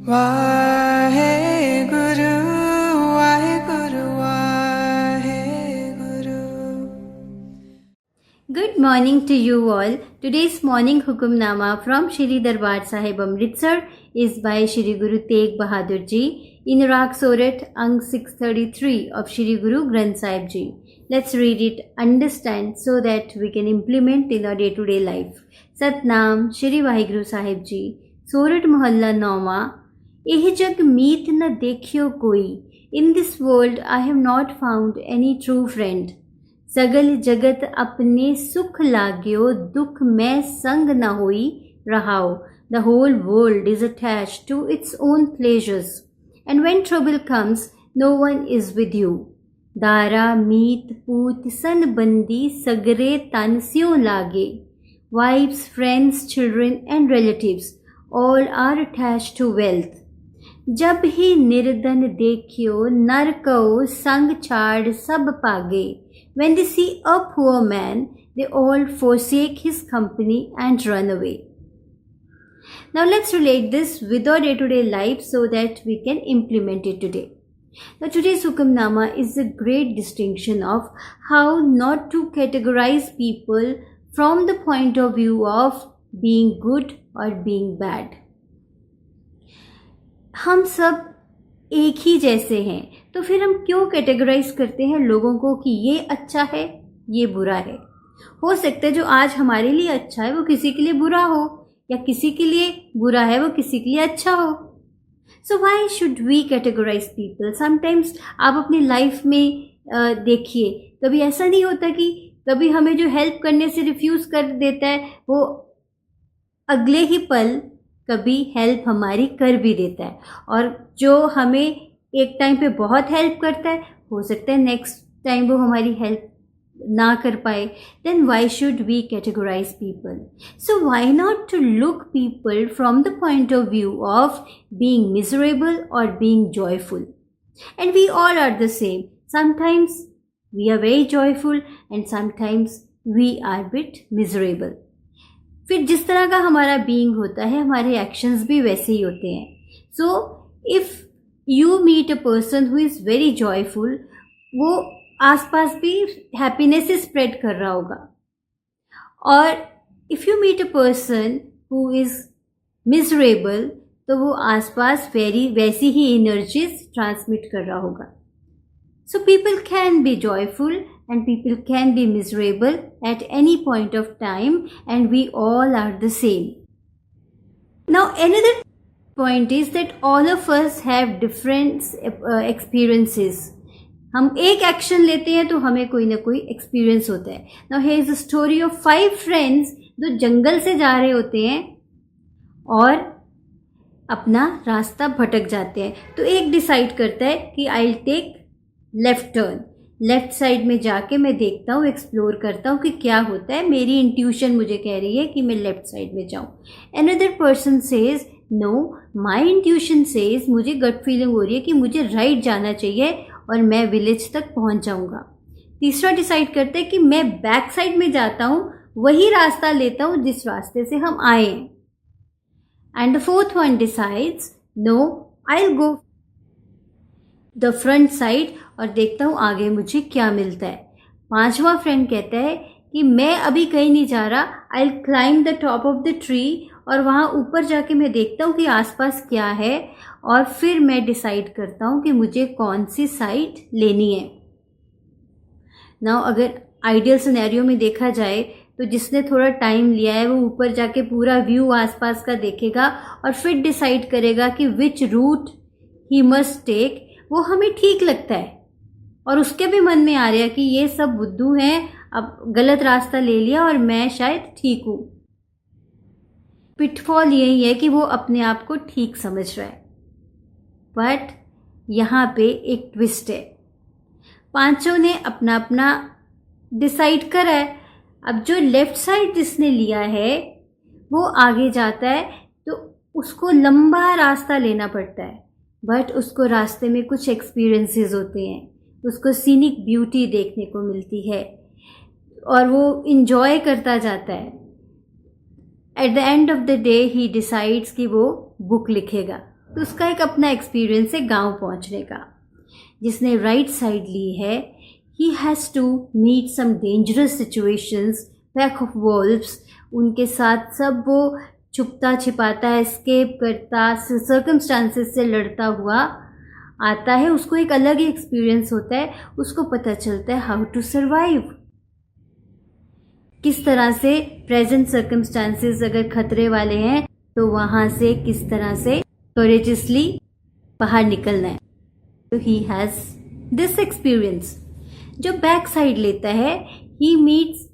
Waheguru Waheguru Waheguru. Good morning to you all. Today's morning Hukamnama from Shri Darbar Sahib Amritsar is by Shri Guru Tegh Bahadur Ji in Raag Sorat Ang 633 of Shri Guru Granth Sahib Ji. Let's read it, understand so that we can implement in our day-to-day life. Satnam Shri Vaheguru Sahib Ji. Sorat Mohalla Nauma. एह जग मीत न देखियो कोई. In this world I have not found any true friend. सगल जगत अपने सुख लाग्यो, दुख में संग न होई रहाओ. The whole world is attached to its own pleasures, and when trouble comes, no one is with you. Dara मीत पूत सन बंदी सगरे तन स्यों लागे. Wives, friends, children and relatives all are attached to wealth. जब ही निर्धन देखियो नर कहो संग छाड़ सब पागे. When they see a poor man, they all forsake his company and run away. Now let's relate this with our day-to-day life so that we can implement it today. Now today's Hukamnama is a great distinction of how not to categorize people from the point of view of being good or being bad. हम सब एक ही जैसे हैं, तो फिर हम क्यों categorise करते हैं लोगों को कि ये अच्छा है, ये बुरा है. हो सकता है जो आज हमारे लिए अच्छा है वो किसी के लिए बुरा हो, या किसी के लिए बुरा है वो किसी के लिए अच्छा हो. So why should we categorise people. Sometimes आप अपनी लाइफ में देखिए, कभी ऐसा नहीं होता कि कभी हमें जो हेल्प करने से रिफ्यूज़ कर देता है वो अगले ही पल कभी हेल्प हमारी कर भी देता है, और जो हमें एक टाइम पे बहुत हेल्प करता है हो सकता है नेक्स्ट टाइम वो हमारी हेल्प ना कर पाए. Then why should we categorise people. So why not to look people from the point of view of being miserable और being joyful. And we all are the same. Sometimes we are very joyful and sometimes we are bit miserable. फिर जिस तरह का हमारा being होता है हमारे actions भी वैसे ही होते हैं. So if you meet a person who is very joyful, वो आसपास भी हैप्पीनेस स्प्रेड कर रहा होगा. और if you meet a person who is miserable, तो वो आसपास वैसी ही एनर्जीज ट्रांसमिट कर रहा होगा. So people can be joyful and people can be miserable at any point of time, and we all are the same. Now another point is that all of us have different experiences. हम एक action लेते हैं तो हमें कोई ना कोई experience होता है. Now here is a story of 5 friends जो जंगल से जा रहे होते हैं और अपना रास्ता भटक जाते हैं. तो एक डिसाइड करता है कि I'll take left turn. Left side में जाके मैं देखता हूँ, एक्सप्लोर करता हूँ कि क्या होता है. मेरी इंट्यूशन मुझे कह रही है कि मैं लेफ़्ट साइड में जाऊँ. Another person says no, my intuition says, मुझे गट फीलिंग हो रही है कि मुझे राइट जाना चाहिए और मैं विलेज तक पहुँच जाऊँगा. तीसरा डिसाइड करता है कि मैं बैक साइड में जाता हूँ, वही रास्ता लेता हूँ जिस रास्ते से हम आए हैं. And the fourth one decides no, I will go the front side और देखता हूँ आगे मुझे क्या मिलता है. 5वां फ्रेंड कहता है कि मैं अभी कहीं नहीं जा रहा, I will climb the top of the tree, और वहाँ ऊपर जाके मैं देखता हूँ कि आसपास क्या है, और फिर मैं डिसाइड करता हूँ कि मुझे कौन सी साइड लेनी है. नाउ अगर आइडियल सिनेरियो में देखा जाए तो जिसने थोड़ा टाइम लिया है वो ऊपर जाके पूरा व्यू आसपास का देखेगा और फिर डिसाइड करेगा कि which route he must take. वो हमें ठीक लगता है और उसके भी मन में आ रहा है कि ये सब बुद्धू हैं, अब गलत रास्ता ले लिया और मैं शायद ठीक हूँ. पिटफॉल यही है कि वो अपने आप को ठीक समझ रहा है. बट यहाँ पे एक ट्विस्ट है. 5 ने अपना अपना डिसाइड करा है. अब जो लेफ़्ट साइड जिसने लिया है वो आगे जाता है तो उसको लंबा रास्ता लेना पड़ता है. बट उसको रास्ते में कुछ एक्सपीरियंसेस होते हैं, उसको सीनिक ब्यूटी देखने को मिलती है और वो इन्जॉय करता जाता है. At the end of the day he decides कि वो बुक लिखेगा. तो उसका एक अपना एक्सपीरियंस है गांव पहुंचने का। जिसने राइट साइड ली है, he has to meet some dangerous situations, pack of wolves, उनके साथ सब वो छुपता छिपाता है, एस्केप करता, सर्कमस्टांसेस से लड़ता हुआ आता है। उसको एक अलग ही एक्सपीरियंस होता है, उसको पता चलता है हाउ टू सर्वाइव, किस तरह से प्रेजेंट सर्कमस्टांसेस अगर खतरे वाले हैं तो वहाँ से किस तरह से करेजियसली बाहर निकलना है। तो ही हैज़ दिस एक्सपीरियंस। जो बैक साइड लेता है, ही मीट्स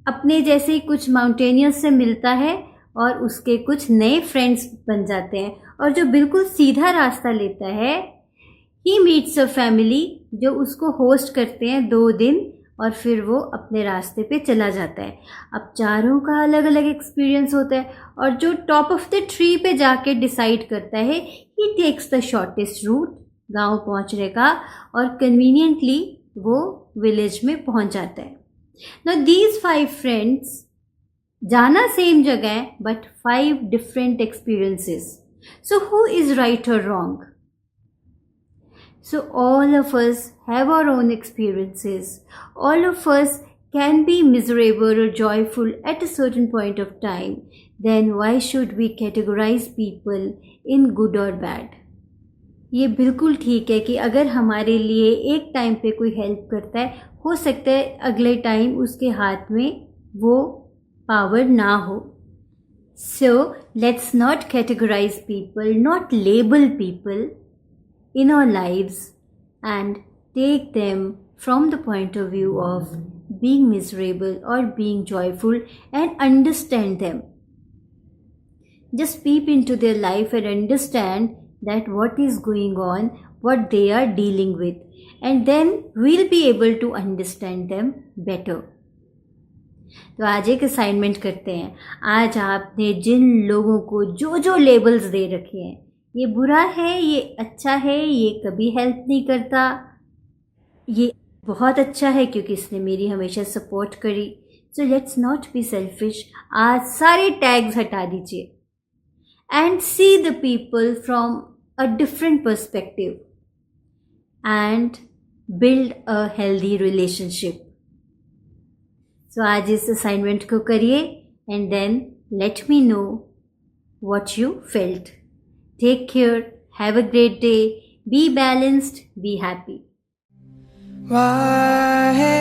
अपने जैसे ही कुछ माउंटेनियर्स से मिलता है और उसके कुछ नए फ्रेंड्स बन जाते हैं। और जो बिल्कुल सीधा रास्ता लेता है, ही मीट्स अ फैमिली जो उसको होस्ट करते हैं 2 दिन और फिर वो अपने रास्ते पे चला जाता है। अब चारों का अलग अलग एक्सपीरियंस होता है और जो टॉप ऑफ द ट्री पे जाके डिसाइड करता है, ही टेक्स द शॉर्टेस्ट रूट गांव पहुंचने का और कन्वीनियंटली वो विलेज में पहुंच जाता है। नाउ दीज 5 फ्रेंड्स, जाना सेम जगह है but 5 different experiences. So who is right और wrong? So all of us have our own experiences. All of us can be miserable or joyful at a certain point of time. Then why should we categorize people in good or bad? ये बिल्कुल ठीक है कि अगर हमारे लिए एक time पे कोई हेल्प करता है, हो सकता है अगले टाइम उसके हाथ में वो पावर ना हो। So let's not categorize people, not label people in our lives and take them from the point of view of being miserable or being joyful and understand them. Just peep into their life and understand that what is going on, what they are dealing with, and then we'll be able to understand them better. तो आज एक assignment करते हैं। आज आपने जिन लोगों को जो जो लेबल्स दे रखे हैं, ये बुरा है, ये अच्छा है, ये कभी हेल्प नहीं करता, ये बहुत अच्छा है क्योंकि इसने मेरी हमेशा सपोर्ट करी। So let's not be selfish. आज सारे टैग्स हटा दीजिए and see the people from a different perspective and build a healthy relationship. So आज इस असाइनमेंट को करिए and then let me know what you felt. Take care. Have a great day. Be balanced. Be happy. Waheguru.